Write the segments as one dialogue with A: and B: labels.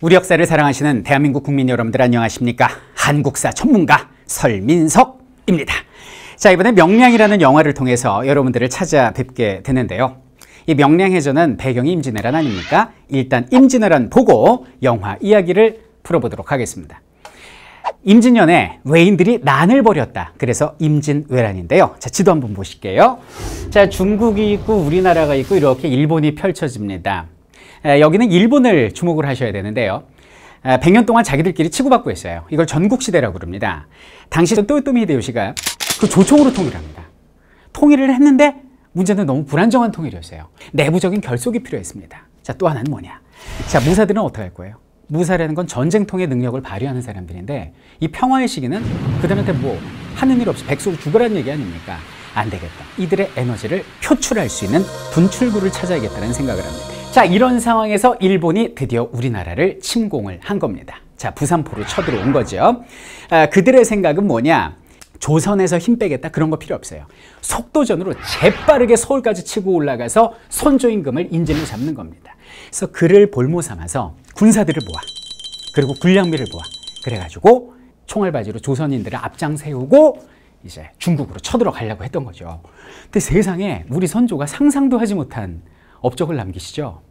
A: 우리 역사를 사랑하시는 대한민국 국민 여러분들 안녕하십니까? 한국사 전문가 설민석입니다. 자, 이번에 명량이라는 영화를 통해서 여러분들을 찾아뵙게 되는데요. 이 명량해전은 배경이 임진왜란 아닙니까? 일단 임진왜란 보고 영화 이야기를 풀어보도록 하겠습니다. 임진년에 외인들이 난을 벌였다. 그래서 임진왜란인데요. 자, 지도 한번 보실게요. 자, 중국이 있고 우리나라가 있고 이렇게 일본이 펼쳐집니다. 여기는 일본을 주목을 하셔야 되는데요. 100년 동안 자기들끼리 치고받고 있어요. 이걸 전국시대라고 그럽니다. 당시 또요토미 히데요시가 그 조총으로 통일합니다. 통일을 했는데 문제는 너무 불안정한 통일이었어요. 내부적인 결속이 필요했습니다. 자, 또 하나는 뭐냐? 자, 무사들은 어떻게 할 거예요? 무사라는 건 전쟁통의 능력을 발휘하는 사람들인데 이 평화의 시기는 그들한테 뭐 하는 일 없이 백속 죽으라는 얘기 아닙니까? 안 되겠다. 이들의 에너지를 표출할 수 있는 분출구를 찾아야겠다는 생각을 합니다. 자, 이런 상황에서 일본이 드디어 우리나라를 침공을 한 겁니다. 자, 부산포로 쳐들어온 거죠. 그들의 생각은 뭐냐? 조선에서 힘 빼겠다 그런 거 필요 없어요. 속도전으로 재빠르게 서울까지 치고 올라가서 선조임금을 인진을 잡는 겁니다. 그래서 그를 볼모 삼아서 군사들을 모아, 그리고 군량미를 모아, 그래가지고 총알바지로 조선인들을 앞장 세우고 이제 중국으로 쳐들어가려고 했던 거죠. 근데 세상에 우리 선조가 상상도 하지 못한 업적을 남기시죠.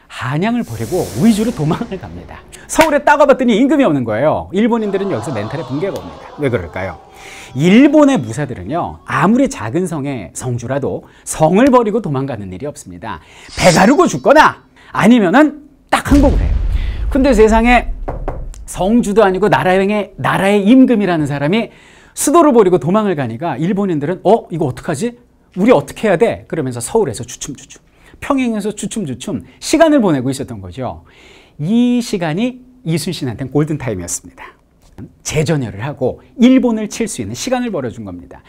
A: 한양을 버리고 위주로 도망을 갑니다. 서울에 딱 와봤더니 임금이 없는 거예요. 일본인들은 여기서 멘탈에 붕괴가 옵니다. 왜 그럴까요? 일본의 무사들은요, 아무리 작은 성의 성주라도 성을 버리고 도망가는 일이 없습니다. 배 가르고 죽거나 아니면은 딱 항복을 해요. 근데 세상에 성주도 아니고 나라의 임금이라는 사람이 수도를 버리고 도망을 가니까 일본인들은 이거 어떡하지? 우리 어떻게 해야 돼? 그러면서 서울에서 주춤주춤, 평양에서 주춤주춤 시간을 보내고 있었던 거죠. 이 시간이 이순신한테는 골든타임이었습니다. 재전열을 하고 일본을 칠 수 있는 시간을 벌어준 겁니다.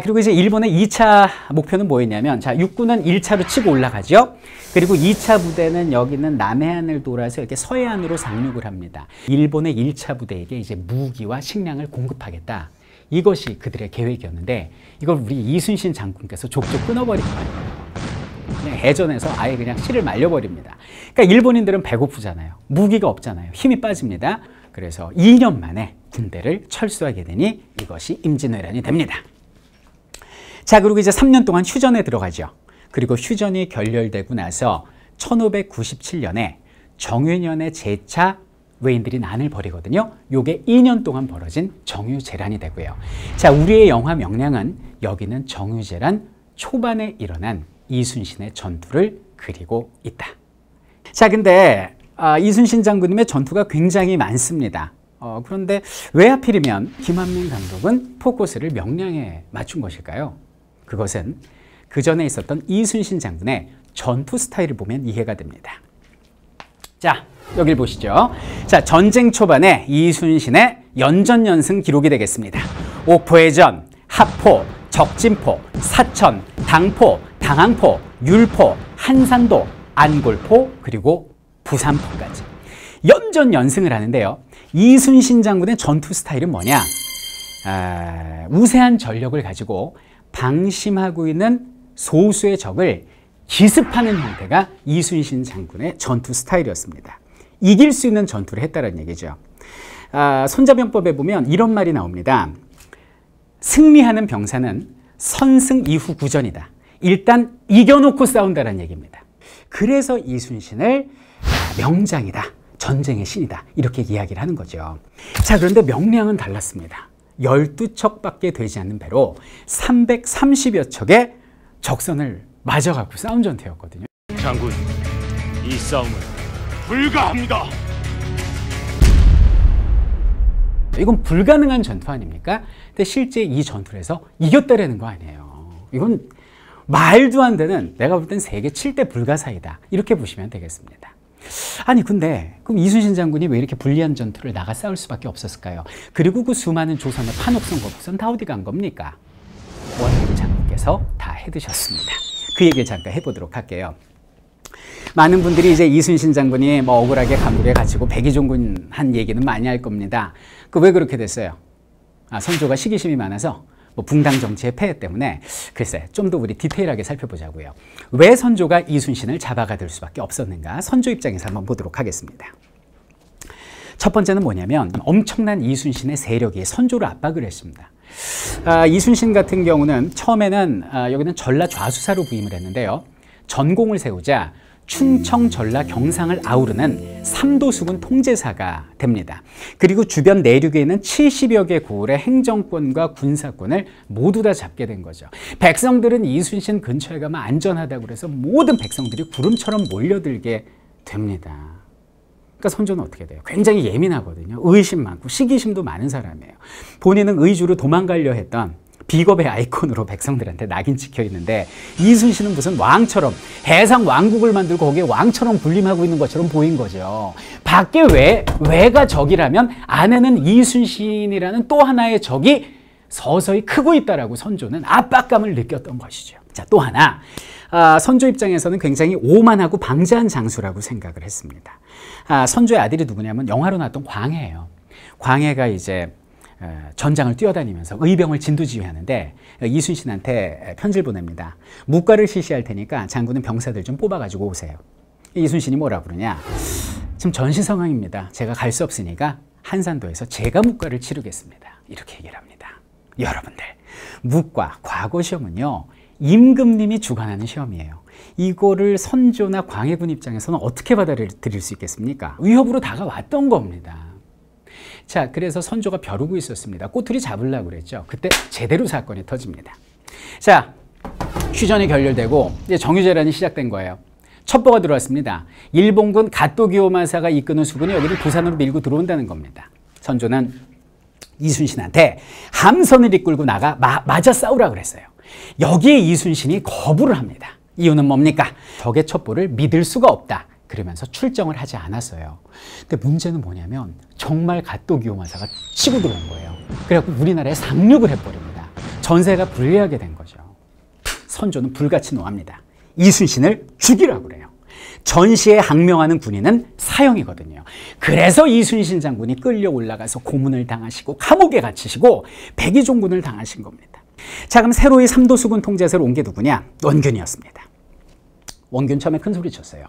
A: 그리고 이제 일본의 2차 목표는 뭐였냐면, 자, 육군은 1차로 치고 올라가죠. 그리고 2차 부대는 여기는 남해안을 돌아서 이렇게 서해안으로 상륙을 합니다. 일본의 1차 부대에게 이제 무기와 식량을 공급하겠다. 이것이 그들의 계획이었는데 이걸 우리 이순신 장군께서 족족 끊어버린 거예요. 그냥 해전에서 아예 그냥 씨를 말려버립니다. 그러니까 일본인들은 배고프잖아요. 무기가 없잖아요. 힘이 빠집니다. 그래서 2년 만에 군대를 철수하게 되니 이것이 임진왜란이 됩니다. 자, 그리고 이제 3년 동안 휴전에 들어가죠. 그리고 휴전이 결렬되고 나서 1597년에 정유년의 제차 외인들이 난을 벌이거든요. 요게 2년 동안 벌어진 정유재란이 되고요. 자, 우리의 영화 명량은 여기는 정유재란 초반에 일어난 이순신의 전투를 그리고 있다. 자, 근데 이순신 장군님의 전투가 굉장히 많습니다. 그런데 왜 하필이면 김한민 감독은 포커스를 명량에 맞춘 것일까요? 그것은 그 전에 있었던 이순신 장군의 전투 스타일을 보면 이해가 됩니다. 자, 여길 보시죠. 자, 전쟁 초반에 이순신의 연전연승 기록이 되겠습니다. 옥포해전, 합포, 적진포, 사천, 당포, 당항포, 율포, 한산도, 안골포, 그리고 부산포까지 연전연승을 하는데요. 이순신 장군의 전투 스타일은 뭐냐? 우세한 전력을 가지고 방심하고 있는 소수의 적을 기습하는 형태가 이순신 장군의 전투 스타일이었습니다. 이길 수 있는 전투를 했다는 얘기죠. 손자병법에 보면 이런 말이 나옵니다. 승리하는 병사는 선승 이후 구전이다. 일단 이겨놓고 싸운다는 얘기입니다. 그래서 이순신을 명장이다, 전쟁의 신이다, 이렇게 이야기를 하는 거죠. 자, 그런데 명량은 달랐습니다. 12척밖에 되지 않는 배로 330여 척의 적선을 맞아갖고 싸운 전투였거든요.
B: 장군, 이 싸움은 불가합니다.
A: 이건 불가능한 전투 아닙니까? 근데 실제 이 전투에서 이겼다라는 거 아니에요. 이건 말도 안 되는, 내가 볼 땐 세계 7대 불가사이다, 이렇게 보시면 되겠습니다. 아니, 근데 그럼 이순신 장군이 왜 이렇게 불리한 전투를 나가 싸울 수밖에 없었을까요? 그리고 그 수많은 조선의 판옥선, 거북선 다 어디 간 겁니까? 원효리 장군께서 다 해드셨습니다. 그 얘기를 잠깐 해보도록 할게요. 많은 분들이 이제 이순신 장군이 뭐 억울하게 감옥에 갇히고 백의종군 한 얘기는 많이 할 겁니다. 그 왜 그렇게 됐어요? 선조가 시기심이 많아서 뭐 붕당 정치의 폐해 때문에 글쎄 좀 더 우리 디테일하게 살펴보자고요. 왜 선조가 이순신을 잡아가둘 수밖에 없었는가? 선조 입장에서 한번 보도록 하겠습니다. 첫 번째는 뭐냐면 엄청난 이순신의 세력이 선조를 압박을 했습니다. 이순신 같은 경우는 처음에는 여기는 전라 좌수사로 부임을 했는데요. 전공을 세우자 충청, 전라, 경상을 아우르는 삼도수군 통제사가 됩니다. 그리고 주변 내륙에 있는 70여 개 고을의 행정권과 군사권을 모두 다 잡게 된 거죠. 백성들은 이순신 근처에 가면 안전하다고 해서 모든 백성들이 구름처럼 몰려들게 됩니다. 그러니까 선조는 어떻게 돼요? 굉장히 예민하거든요. 의심 많고 시기심도 많은 사람이에요. 본인은 의주로 도망가려 했던 비겁의 아이콘으로 백성들한테 낙인 찍혀 있는데 이순신은 무슨 왕처럼 해상 왕국을 만들고 거기에 왕처럼 군림하고 있는 것처럼 보인 거죠. 밖에 외가 적이라면 안에는 이순신이라는 또 하나의 적이 서서히 크고 있다라고 선조는 압박감을 느꼈던 것이죠. 자, 또 하나 선조 입장에서는 굉장히 오만하고 방자한 장수라고 생각을 했습니다. 선조의 아들이 누구냐면 영화로 나왔던 광해예요. 광해가 이제 전장을 뛰어다니면서 의병을 진두지휘하는데 이순신한테 편지를 보냅니다. 묵과를 실시할 테니까 장군은 병사들 좀 뽑아가지고 오세요. 이순신이 뭐라 그러냐? 지금 전시 상황입니다. 제가 갈 수 없으니까 한산도에서 제가 묵과를 치르겠습니다. 이렇게 얘기를 합니다. 여러분들, 묵과 과거 시험은요, 임금님이 주관하는 시험이에요. 이거를 선조나 광해군 입장에서는 어떻게 받아들일 수 있겠습니까? 위협으로 다가왔던 겁니다. 자, 그래서 선조가 벼르고 있었습니다. 꼬투리 잡으려고 그랬죠. 그때 제대로 사건이 터집니다. 자, 휴전이 결렬되고 이제 정유재란이 시작된 거예요. 첩보가 들어왔습니다. 일본군 가토기요마사가 이끄는 수군이 여기를 부산으로 밀고 들어온다는 겁니다. 선조는 이순신한테 함선을 이끌고 나가 맞아 싸우라 그랬어요. 여기에 이순신이 거부를 합니다. 이유는 뭡니까? 적의 첩보를 믿을 수가 없다. 그러면서 출정을 하지 않았어요. 근데 문제는 뭐냐면 정말 가토기요마사가 치고 들어온 거예요. 그래갖고 우리나라에 상륙을 해버립니다. 전세가 불리하게 된 거죠. 선조는 불같이 노합니다. 이순신을 죽이라고 그래요. 전시에 항명하는 군인은 사형이거든요. 그래서 이순신 장군이 끌려 올라가서 고문을 당하시고 감옥에 갇히시고 백의종군을 당하신 겁니다. 자, 그럼 새로이 삼도수군 통제사를 온 게 누구냐? 원균이었습니다. 원균 처음에 큰 소리 쳤어요.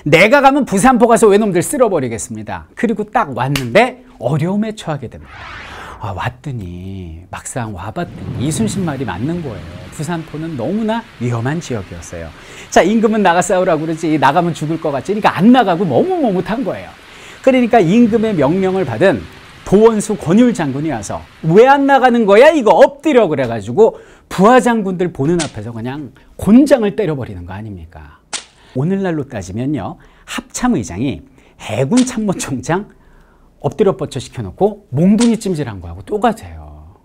A: 내가 가면 부산포 가서 외놈들 쓸어버리겠습니다. 그리고 딱 왔는데 어려움에 처하게 됩니다. 왔더니 막상 와봤더니 이순신 말이 맞는 거예요. 부산포는 너무나 위험한 지역이었어요. 자, 임금은 나가 싸우라고 그러지 나가면 죽을 것 같지. 그러니까 안 나가고 너무 못한 거예요. 그러니까 임금의 명령을 받은 도원수 권율 장군이 와서 왜 안 나가는 거야? 이거 엎드려 그래가지고 부하 장군들 보는 앞에서 그냥 곤장을 때려버리는 거 아닙니까? 오늘날로 따지면요, 합참의장이 해군 참모총장 엎드려 뻗쳐 시켜놓고 몽둥이 찜질한 거하고 똑같아요.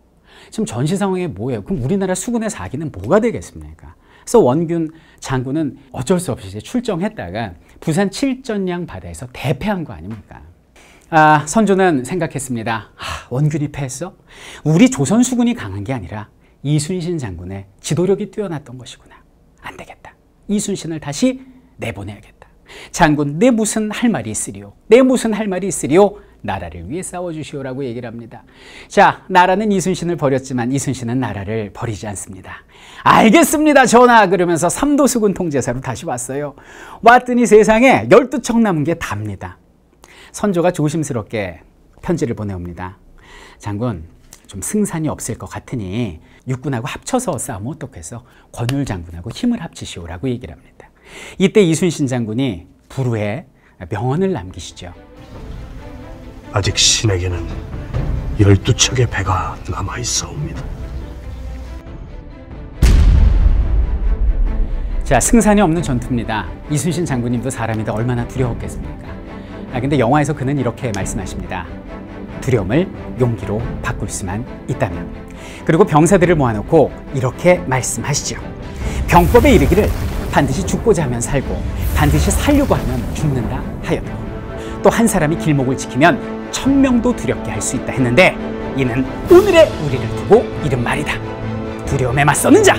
A: 지금 전시 상황이 뭐예요? 그럼 우리나라 수군의 사기는 뭐가 되겠습니까? 그래서 원균 장군은 어쩔 수 없이 이제 출정했다가 부산 칠전량 바다에서 대패한 거 아닙니까? 선조는 생각했습니다. 원균이 패했어? 우리 조선 수군이 강한 게 아니라 이순신 장군의 지도력이 뛰어났던 것이구나. 안 되겠다. 이순신을 다시 내보내야겠다. 장군, 내 무슨 할 말이 있으리오? 내 무슨 할 말이 있으리오? 나라를 위해 싸워주시오라고 얘기를 합니다. 자, 나라는 이순신을 버렸지만 이순신은 나라를 버리지 않습니다. 알겠습니다, 전하. 그러면서 삼도수군 통제사로 다시 왔어요. 왔더니 세상에 12척 남은 게 답니다. 선조가 조심스럽게 편지를 보내옵니다. 장군, 좀 승산이 없을 것 같으니 육군하고 합쳐서 싸우면 어떻겠어? 권율 장군하고 힘을 합치시오라고 얘기를 합니다. 이때 이순신 장군이 불후에 명언을 남기시죠.
C: 아직 신에게는 12척의 배가 남아있사옵니다.
A: 자, 승산이 없는 전투입니다. 이순신 장군님도 사람이다 얼마나 두려웠겠습니까? 근데 영화에서 그는 이렇게 말씀하십니다. 두려움을 용기로 바꿀 수만 있다면. 그리고 병사들을 모아놓고 이렇게 말씀하시죠. 병법에 이르기를 반드시 죽고자 하면 살고 반드시 살려고 하면 죽는다 하여도 또 한 사람이 길목을 지키면 1000명도 두렵게 할 수 있다 했는데 이는 오늘의 우리를 두고 이른 말이다. 두려움에 맞서는 자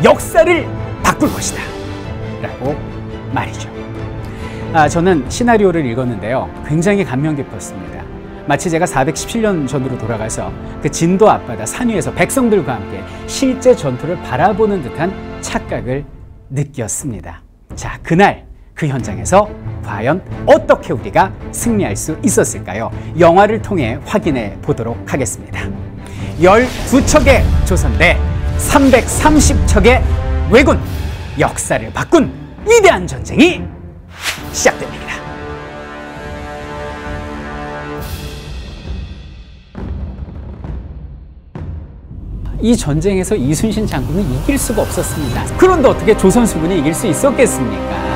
A: 역사를 바꿀 것이다 라고 말이죠. 저는 시나리오를 읽었는데요, 굉장히 감명 깊었습니다. 마치 제가 417년 전으로 돌아가서 그 진도 앞바다 산 위에서 백성들과 함께 실제 전투를 바라보는 듯한 착각을 느꼈습니다. 자, 그날 그 현장에서 과연 어떻게 우리가 승리할 수 있었을까요? 영화를 통해 확인해 보도록 하겠습니다. 12척의 조선대, 330척의 왜군, 역사를 바꾼 위대한 전쟁이 시작됩니다. 이 전쟁에서 이순신 장군은 이길 수가 없었습니다. 그런데 어떻게 조선 수군이 이길 수 있었겠습니까?